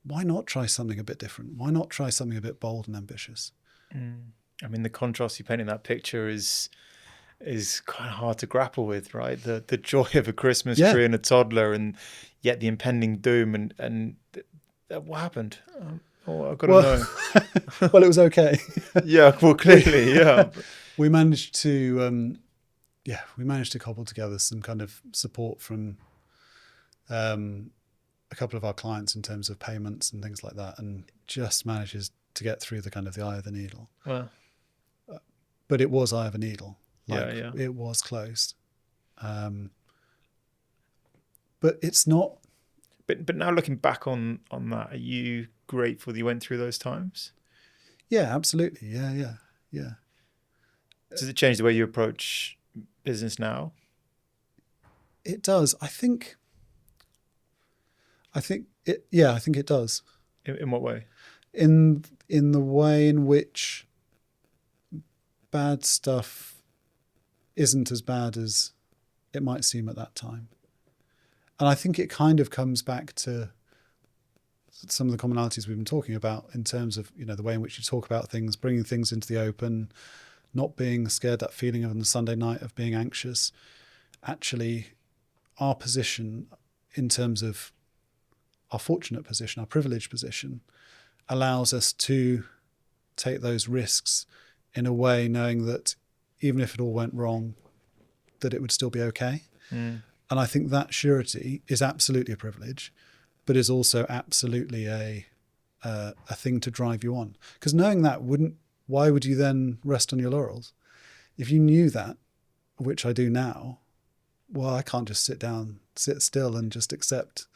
why not try something a bit different? Why not try something a bit bold and ambitious? I mean, the contrast you paint in that picture is kind of hard to grapple with, right? The joy of a Christmas tree and a toddler, and yet the impending doom. And what happened? I've got to know. Well, it was okay. Yeah, well, clearly, yeah. We managed to we managed to cobble together some kind of support from a couple of our clients in terms of payments and things like that, and just manages to get through the kind of the eye of the needle. Well, but it was eye of a needle. It was closed. But it's not. But now looking back on that, are you grateful that you went through those times? Yeah, absolutely. Yeah. Does it change the way you approach business now? It does. I think it. Yeah, I think it does. In what way? In the way in which bad stuff isn't as bad as it might seem at that time. And I think it kind of comes back to some of the commonalities we've been talking about in terms of, the way in which you talk about things, bringing things into the open, not being scared, that feeling of on the Sunday night of being anxious. Actually, our position in terms of our fortunate position, our privileged position, allows us to take those risks in a way knowing that even if it all went wrong, that it would still be okay. And I think that surety is absolutely a privilege, but is also absolutely a thing to drive you on. Because knowing that why would you then rest on your laurels? If you knew that, which I do now, well, I can't just sit still and just accept,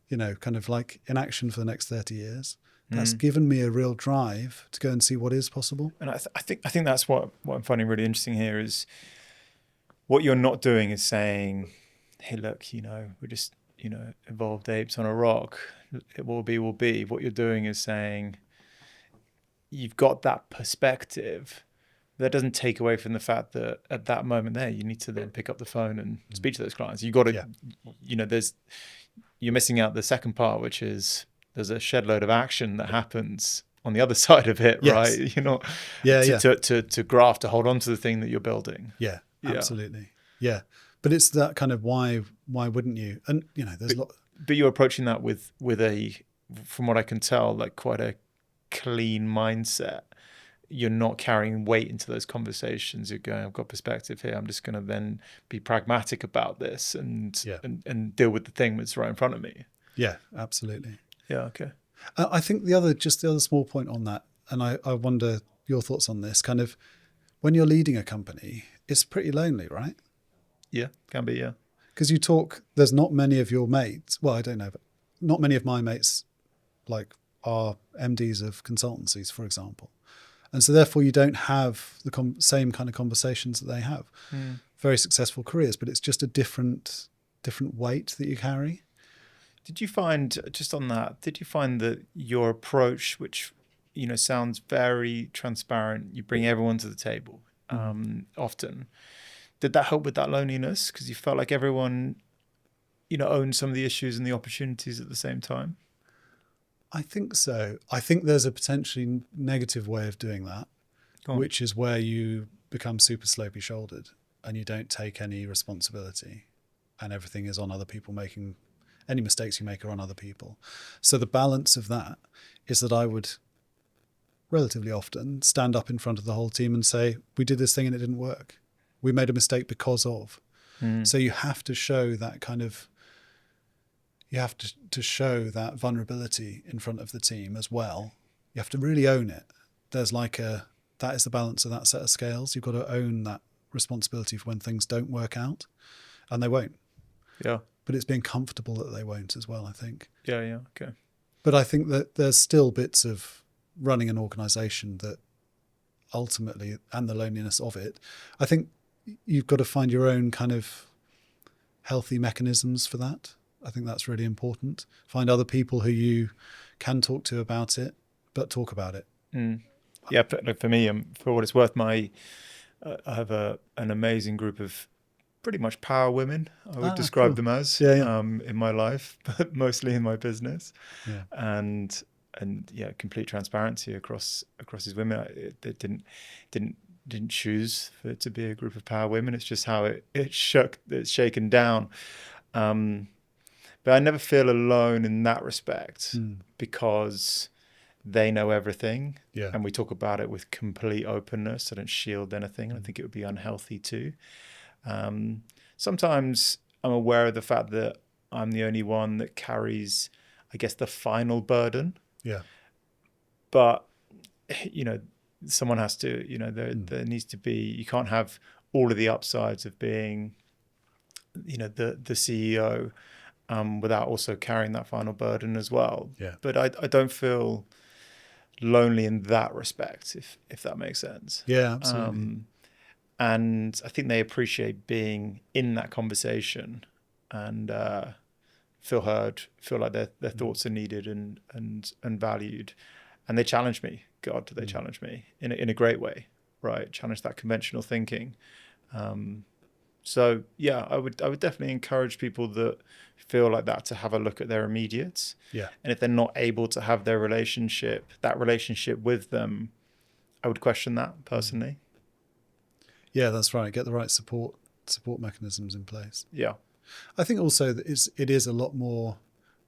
kind of like inaction for the next 30 years. That's given me a real drive to go and see what is possible. And I think that's what I'm finding really interesting here is what you're not doing is saying, hey, look, we're just, evolved apes on a rock. It will be. What you're doing is saying you've got that perspective. That doesn't take away from the fact that at that moment there, you need to then pick up the phone and speak to those clients. You got to, you're missing out the second part, which is there's a shed load of action that happens on the other side of it, right? To graft, to hold on to the thing that you're building. Yeah, absolutely. Yeah. But it's that kind of why wouldn't you? And, there's a lot. But you're approaching that with a, from what I can tell, like quite a clean mindset. You're not carrying weight into those conversations. You're going, I've got perspective here. I'm just going to then be pragmatic about this and deal with the thing that's right in front of me. Yeah, absolutely. Yeah, okay. I think the other small point on that, and I wonder your thoughts on this, kind of when you're leading a company, it's pretty lonely, right? Yeah, can be, yeah. Because there's not many of your mates, well, I don't know, but not many of my mates like are MDs of consultancies, for example. And so therefore you don't have the same kind of conversations that they have. Very successful careers, but it's just a different weight that you carry. Did you find that your approach, which, sounds very transparent, you bring everyone to the table often, did that help with that loneliness? Because you felt like everyone, owned some of the issues and the opportunities at the same time? I think so. I think there's a potentially negative way of doing that, which is where you become super slopey shouldered and you don't take any responsibility and everything is on other people. Making any mistakes you make are on other people. So the balance of that is that I would relatively often stand up in front of the whole team and say, we did this thing and it didn't work. We made a mistake because of. So you have to show that kind of, you have to show that vulnerability in front of the team as well. You have to really own it. There's that is the balance of that set of scales. You've got to own that responsibility for when things don't work out, and they won't. Yeah. But it's being comfortable that they won't as well, I think. Yeah, okay. But I think that there's still bits of running an organisation that ultimately, and the loneliness of it, I think you've got to find your own kind of healthy mechanisms for that. I think that's really important. Find other people who you can talk to about it, but talk about it. Yeah, for me, for what it's worth, I have an amazing group of pretty much power women, I would describe them as, in my life, but mostly in my business. Yeah. And complete transparency across these women. They didn't choose for it to be a group of power women. It's just how it's shaken down. But I never feel alone in that respect because they know everything. Yeah. And we talk about it with complete openness. I don't shield anything. I think it would be unhealthy too. Sometimes I'm aware of the fact that I'm the only one that carries, I guess, the final burden. Yeah. But, someone has to, there needs to be, you can't have all of the upsides of being, the CEO without also carrying that final burden as well. Yeah. But I don't feel lonely in that respect, if that makes sense. Yeah, absolutely. And I think they appreciate being in that conversation and feel heard, feel like their thoughts are needed and valued. And they challenge me. God, do they challenge me in a great way, right? Challenge that conventional thinking. So yeah, I would definitely encourage people that feel like that to have a look at their immediates. Yeah. And if they're not able to have that relationship with them, I would question that personally. Yeah, that's right. Get the right support mechanisms in place. Yeah. I think also that it is a lot more.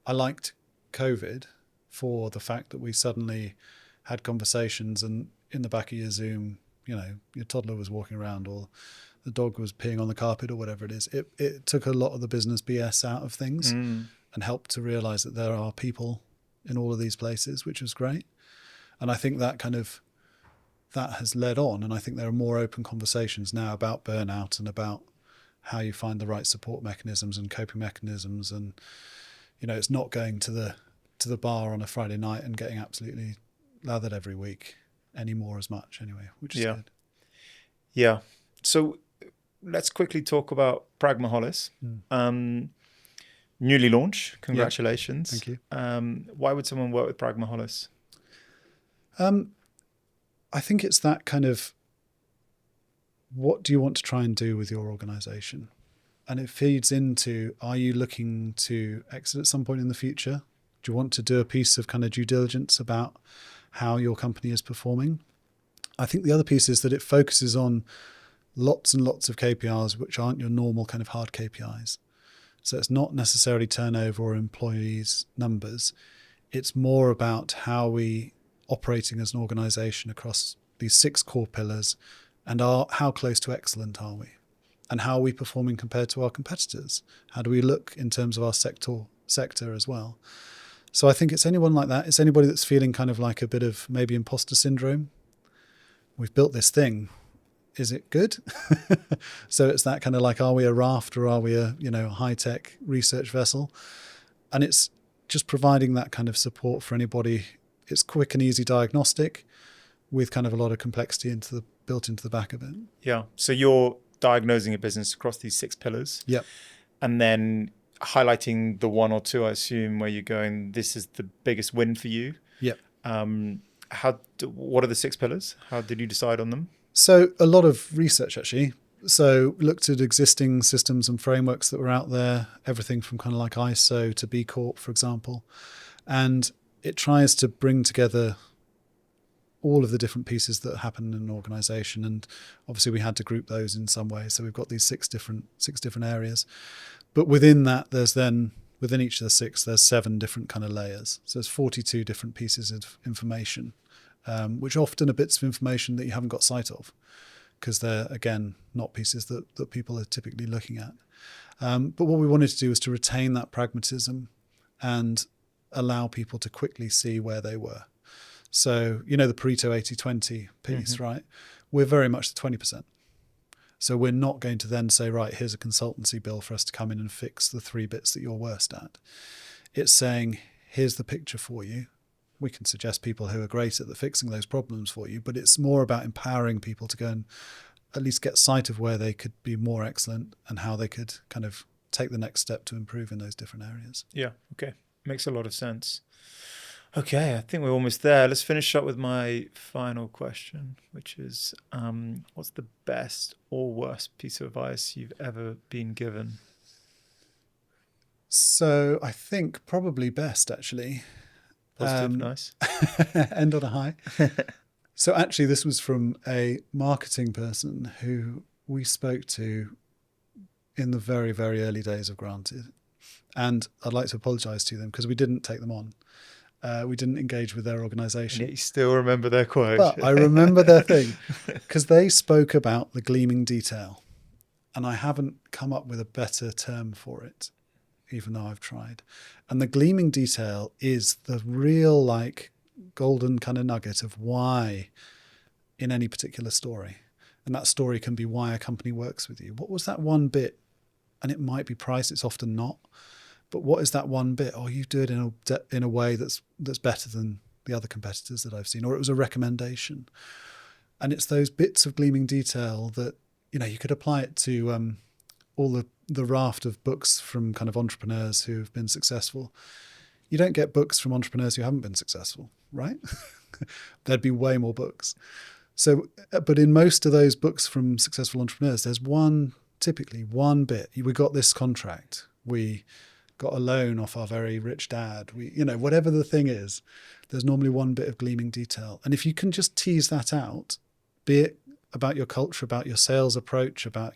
I liked COVID for the fact that we suddenly had conversations, and in the back of your Zoom, your toddler was walking around or the dog was peeing on the carpet or whatever it is. It took a lot of the business BS out of things and helped to realize that there are people in all of these places, which was great. And I think that has led on. And I think there are more open conversations now about burnout and about how you find the right support mechanisms and coping mechanisms. And, it's not going to the bar on a Friday night and getting absolutely lathered every week anymore as much anyway, which is good. Yeah. So let's quickly talk about Pragma Holis. Newly launched. Congratulations. Yeah, thank you. Why would someone work with Pragma Holis? I think it's that kind of, what do you want to try and do with your organization? And it feeds into, are you looking to exit at some point in the future? Do you want to do a piece of kind of due diligence about how your company is performing? I think the other piece is that it focuses on lots and lots of KPIs, which aren't your normal kind of hard KPIs. So it's not necessarily turnover or employees numbers. It's more about how we operating as an organization across these 6 core pillars, and how close to excellent are we? And how are we performing compared to our competitors? How do we look in terms of our sector as well? So I think it's anyone like that. It's anybody that's feeling kind of like a bit of maybe imposter syndrome. We've built this thing. Is it good? So it's that kind of like, are we a raft or are we a high-tech research vessel? And it's just providing that kind of support for anybody. It's quick and easy diagnostic with kind of a lot of complexity built into the back of it. Yeah. So you're diagnosing a business across these 6 pillars. Yep. And then highlighting the 1 or 2, I assume, where you're going, this is the biggest win for you. Yep. What are the 6 pillars? How did you decide on them? So a lot of research, actually. So looked at existing systems and frameworks that were out there, everything from kind of like ISO to B Corp, for example. And it tries to bring together all of the different pieces that happen in an organization. And obviously we had to group those in some way. So we've got these 6 different areas. But within that, within each of the 6, there's 7 different kind of layers. So there's 42 different pieces of information, which often are bits of information that you haven't got sight of, because they're, again, not pieces that people are typically looking at. But what we wanted to do was to retain that pragmatism and allow people to quickly see where they were. So, the Pareto 80-20 piece, right? We're very much the 20%. So we're not going to then say, right, here's a consultancy bill for us to come in and fix the 3 bits that you're worst at. It's saying, here's the picture for you. We can suggest people who are great at fixing those problems for you, but it's more about empowering people to go and at least get sight of where they could be more excellent and how they could kind of take the next step to improve in those different areas. Yeah. Okay. Makes a lot of sense. Okay. I think we're almost there. Let's finish up with my final question, which is, what's the best or worst piece of advice you've ever been given? So I think probably best, actually. Positive, nice. End on a high. So actually, this was from a marketing person who we spoke to in the very, very early days of Granted. And I'd like to apologise to them because we didn't take them on. We didn't engage with their organisation. And you still remember their quote. But I remember their thing because they spoke about the gleaming detail. And I haven't come up with a better term for it, even though I've tried. And the gleaming detail is the real like golden kind of nugget of why in any particular story. And that story can be why a company works with you. What was that one bit? And it might be price, it's often not. But what is that one bit? Oh, you do it in a way that's better than the other competitors that I've seen, or it was a recommendation. And it's those bits of gleaming detail that, you could apply it to all the raft of books from kind of entrepreneurs who have been successful. You don't get books from entrepreneurs who haven't been successful, right? There'd be way more books. So, but in most of those books from successful entrepreneurs, there's typically one bit. We got this contract. We got a loan off our very rich dad. Whatever the thing is, there's normally one bit of gleaming detail. And if you can just tease that out, be it about your culture, about your sales approach, about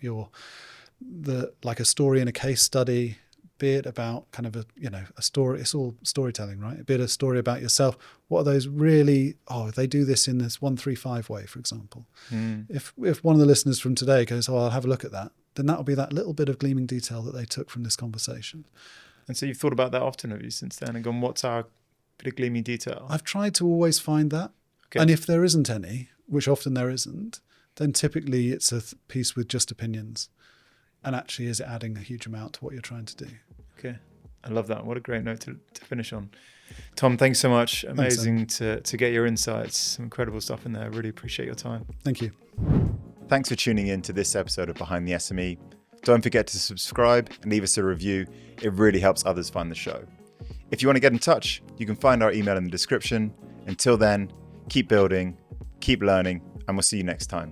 like a story in a case study, be it about kind of a story, it's all storytelling, right? Be it a story about yourself. What are those really, they do this in this 1-3-5 way, for example. If one of the listeners from today goes, I'll have a look at that, then that'll be that little bit of gleaming detail that they took from this conversation. And so you've thought about that often, have you, since then, and gone, what's our bit of gleaming detail? I've tried to always find that. Okay. And if there isn't any, which often there isn't, then typically it's a piece with just opinions. And actually, is it adding a huge amount to what you're trying to do? Okay. I love that. What a great note to finish on. Tom, thanks so much. Amazing to get your insights. Some incredible stuff in there. Really appreciate your time. Thank you. Thanks for tuning in to this episode of Behind the SME. Don't forget to subscribe and leave us a review. It really helps others find the show. If you want to get in touch, you can find our email in the description. Until then, keep building, keep learning, and we'll see you next time.